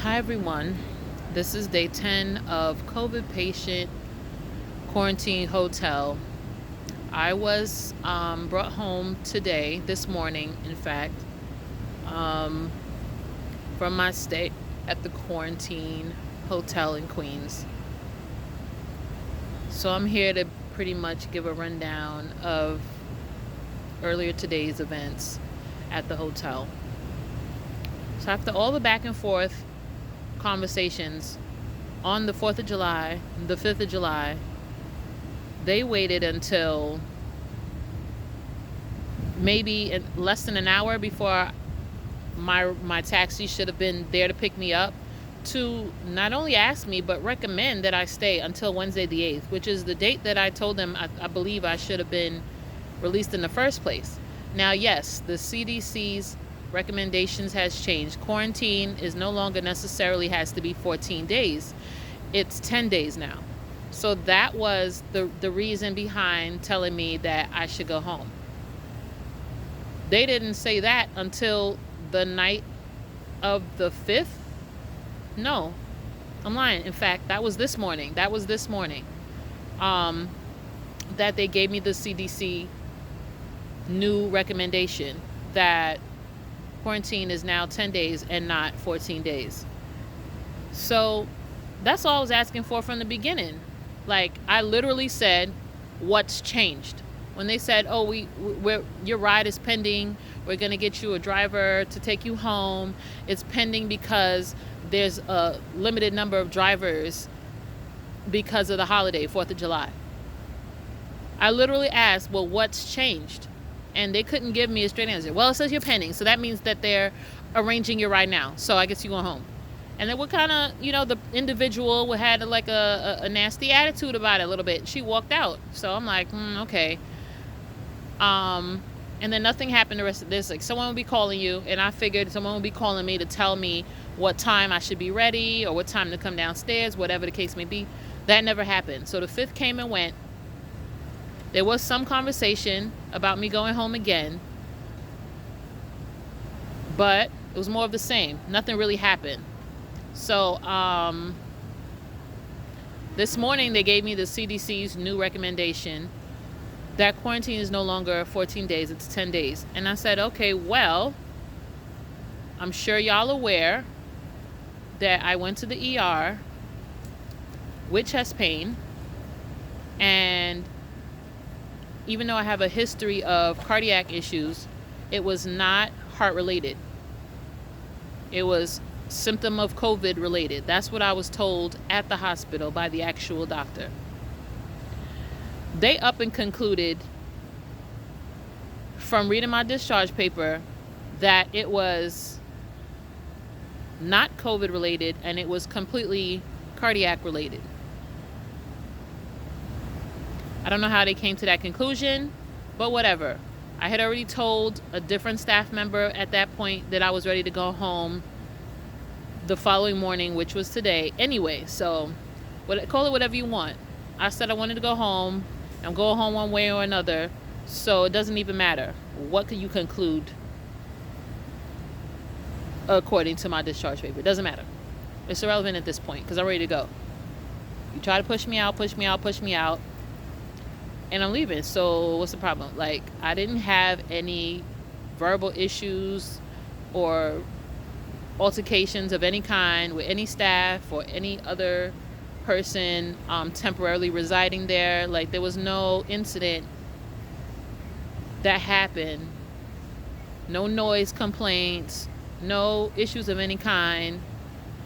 Hi everyone. This is day 10 of COVID patient quarantine hotel. I was brought home today, this morning, in fact, um, from my stay at the quarantine hotel in Queens. So I'm here to pretty much give a rundown of earlier today's events at the hotel. So after all the back and forth conversations on the 4th of July, the 5th of July, they waited until maybe less than an hour before my taxi should have been there to pick me up to not only ask me but recommend that I stay until Wednesday the 8th, which is the date that I told them I believe I should have been released in the first place. Now, yes, the CDC's recommendations has changed. Quarantine is no longer necessarily has to be 14 days. It's 10 days now. So that was the reason behind telling me that I should go home. They didn't say that until the night of the 5th. No, I'm lying. In fact, that was this morning. That they gave me the CDC new recommendation that quarantine is now 10 days and not 14 days. So that's all I was asking for from the beginning. Like, I literally said, what's changed? When they said, oh, your ride is pending, we're going to get you a driver to take you home. It's pending because there's a limited number of drivers because of the holiday, 4th of July. I literally asked, well, what's changed? And they couldn't give me a straight answer. Well, it says you're pending, so that means that they're arranging your ride now. So I guess you're going home. And then what kind of, the individual had like a nasty attitude about it a little bit. She walked out. So I'm like, okay. And then nothing happened the rest of this. Like, someone would be calling you, and I figured someone would be calling me to tell me what time I should be ready or what time to come downstairs, whatever the case may be. That never happened. So the 5th came and went. There was some conversation about me going home again, but it was more of the same. Nothing really happened. So this morning they gave me the CDC's new recommendation that quarantine is no longer 14 days, it's 10 days. And I said, okay, well, I'm sure y'all aware that I went to the ER with chest pain, and even though I have a history of cardiac issues, it was not heart related. It was symptom of COVID related. That's what I was told at the hospital by the actual doctor. They up and concluded from reading my discharge paper that it was not COVID related and it was completely cardiac related. I don't know how they came to that conclusion, but whatever. I had already told a different staff member at that point that I was ready to go home the following morning, which was today. Anyway, so call it whatever you want. I said I wanted to go home. I'm going home one way or another, so it doesn't even matter. What could you conclude according to my discharge paper? It doesn't matter. It's irrelevant at this point because I'm ready to go. You try to push me out, and I'm leaving. So what's the problem? Like, I didn't have any verbal issues or altercations of any kind with any staff or any other person temporarily residing there. Like, there was no incident that happened, no noise complaints, no issues of any kind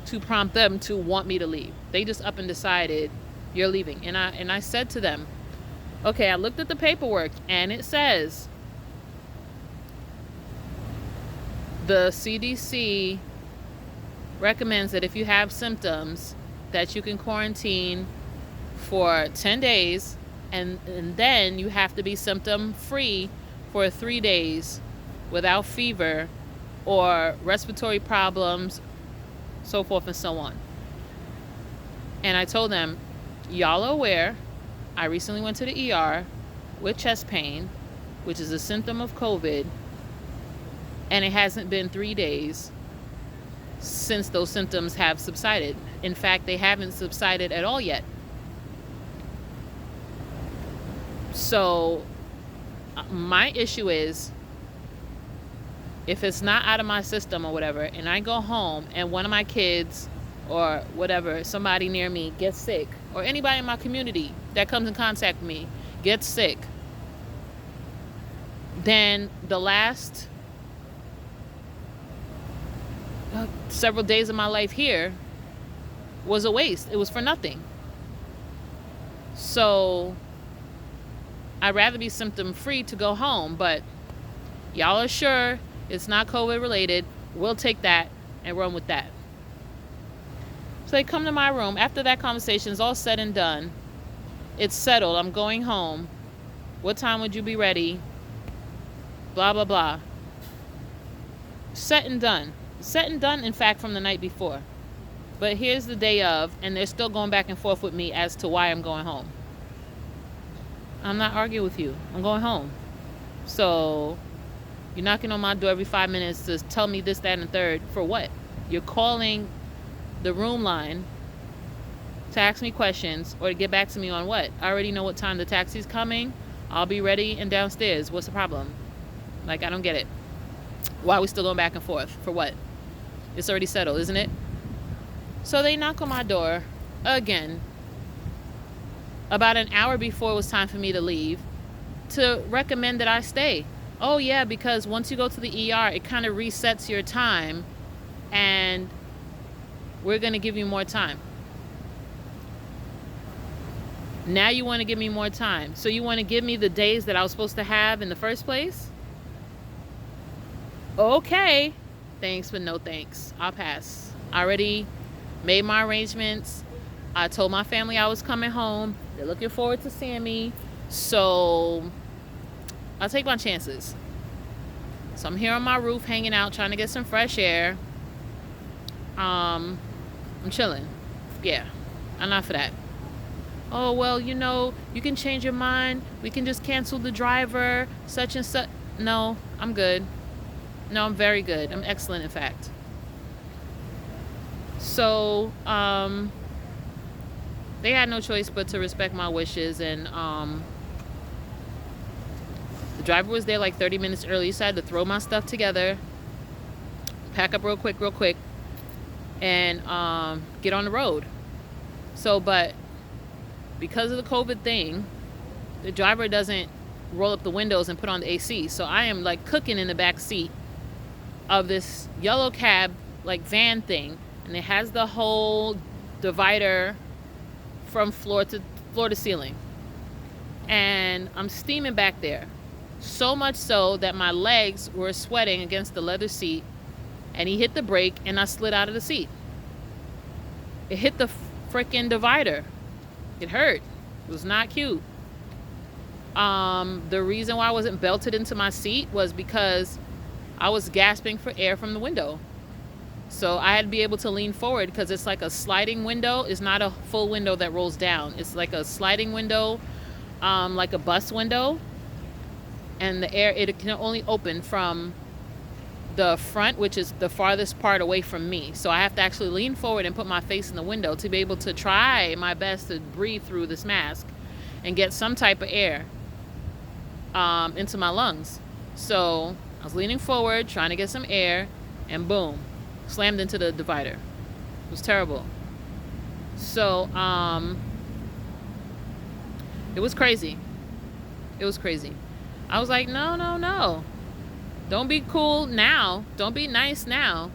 to prompt them to want me to leave. They just up and decided, you're leaving. And I said to them, okay, I looked at the paperwork and it says the CDC recommends that if you have symptoms that you can quarantine for 10 days and then you have to be symptom free for 3 days without fever or respiratory problems, so forth and so on. And I told them, y'all are aware, I recently went to the ER with chest pain, which is a symptom of COVID, and it hasn't been 3 days. since those symptoms have subsided. In fact, they haven't subsided at all yet. So my issue is, if it's not out of my system or whatever, and I go home and one of my kids or whatever, somebody near me gets sick, or anybody in my community that comes in contact with me gets sick, then the last several days of my life here was a waste. It was for nothing. So I'd rather be symptom free to go home, but y'all are sure it's not COVID related. We'll take that and run with that. So they come to my room. After that conversation is all said and done, it's settled. I'm going home. What time would you be ready? Blah, blah, blah. Set and done. Set and done, in fact, from the night before. But here's the day of, and they're still going back and forth with me as to why I'm going home. I'm not arguing with you. I'm going home. So you're knocking on my door every 5 minutes to tell me this, that, and the third. For what? You're calling the room line to ask me questions or to get back to me on what? I already know what time the taxi's coming. I'll be ready and downstairs. What's the problem? Like, I don't get it. Why are we still going back and forth? For what? It's already settled, isn't it? So they knock on my door again about an hour before it was time for me to leave to recommend that I stay. Oh yeah, because once you go to the ER, it kind of resets your time and we're going to give you more time. Now you want to give me more time. So you want to give me the days that I was supposed to have in the first place? Okay. Thanks, but no thanks. I'll pass. I already made my arrangements. I told my family I was coming home. They're looking forward to seeing me. So I'll take my chances. So I'm here on my roof hanging out, trying to get some fresh air. I'm chilling. Yeah, I'm not for that. Oh, well, you know, you can change your mind. We can just cancel the driver, such and such. No, I'm good. No, I'm very good. I'm excellent, in fact. So, they had no choice but to respect my wishes, and the driver was there like 30 minutes early, so I had to throw my stuff together, pack up real quick, and get on the road. So, but because of the COVID thing, the driver doesn't roll up the windows and put on the AC. So I am like cooking in the back seat of this yellow cab, like van thing, and it has the whole divider from floor to ceiling. And I'm steaming back there. So much so that my legs were sweating against the leather seat, and he hit the brake and I slid out of the seat. It hit the freaking divider. It hurt. It was not cute. The reason why I wasn't belted into my seat was because I was gasping for air from the window. So I had to be able to lean forward because it's like a sliding window. It's not a full window that rolls down. It's like a sliding window, like a bus window. And the air, it can only open from the front, which is the farthest part away from me. So I have to actually lean forward and put my face in the window to be able to try my best to breathe through this mask and get some type of air into my lungs. So I was leaning forward, trying to get some air, and boom, slammed into the divider. It was terrible. So it was crazy. It was crazy. I was like, no. Don't be cool now. Don't be nice now.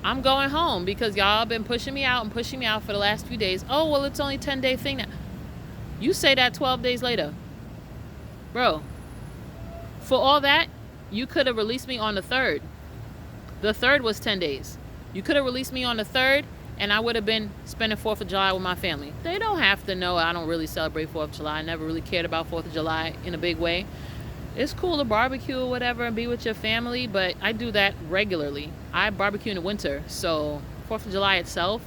I'm going home because y'all been pushing me out for the last few days. Oh, well, it's only 10-day thing now. You say that 12 days later. Bro, for all that, you could have released me on the 3rd. The 3rd was 10 days. You could have released me on the 3rd, and I would have been spending 4th of July with my family. They don't have to know I don't really celebrate 4th of July. I never really cared about 4th of July in a big way. It's cool to barbecue or whatever and be with your family, but I do that regularly. I barbecue in the winter, so 4th of July itself,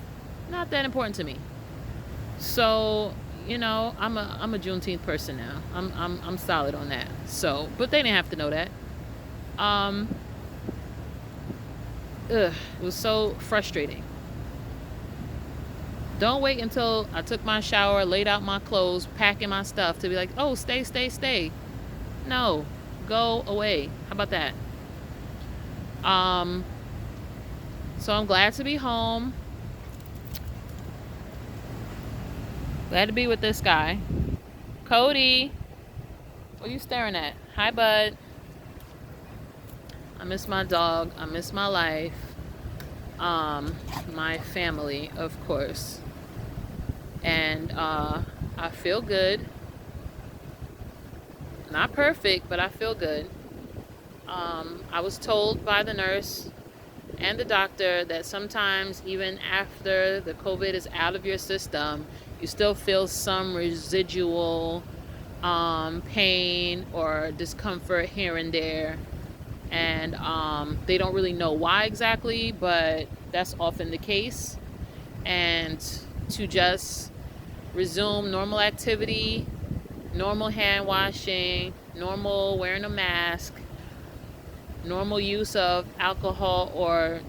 not that important to me. So, you know, I'm a Juneteenth person now. I'm solid on that. So, but they didn't have to know that. Ugh, it was so frustrating. Don't wait until I took my shower, laid out my clothes, packing my stuff to be like, oh, stay, stay, stay. No, go away. How about that? Um, so I'm glad to be home. Glad to be with this guy. Cody, what are you staring at? Hi, bud. I miss my dog. I miss my life. My family, of course. And I feel good. Not perfect, but I feel good. I was told by the nurse and the doctor that sometimes even after the COVID is out of your system, you still feel some residual pain or discomfort here and there. And they don't really know why exactly, but that's often the case. And to just resume normal activity, normal hand washing, normal wearing a mask, normal use of alcohol or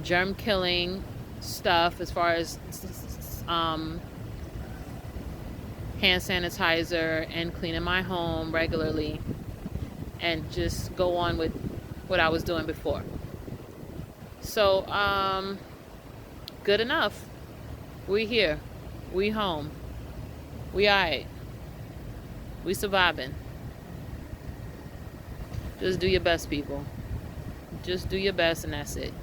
germ killing stuff as far as hand sanitizer and cleaning my home regularly, and just go on with what I was doing before. So, good enough. We here. We home. We alright. We surviving. Just do your best, people. Just do your best, and that's it.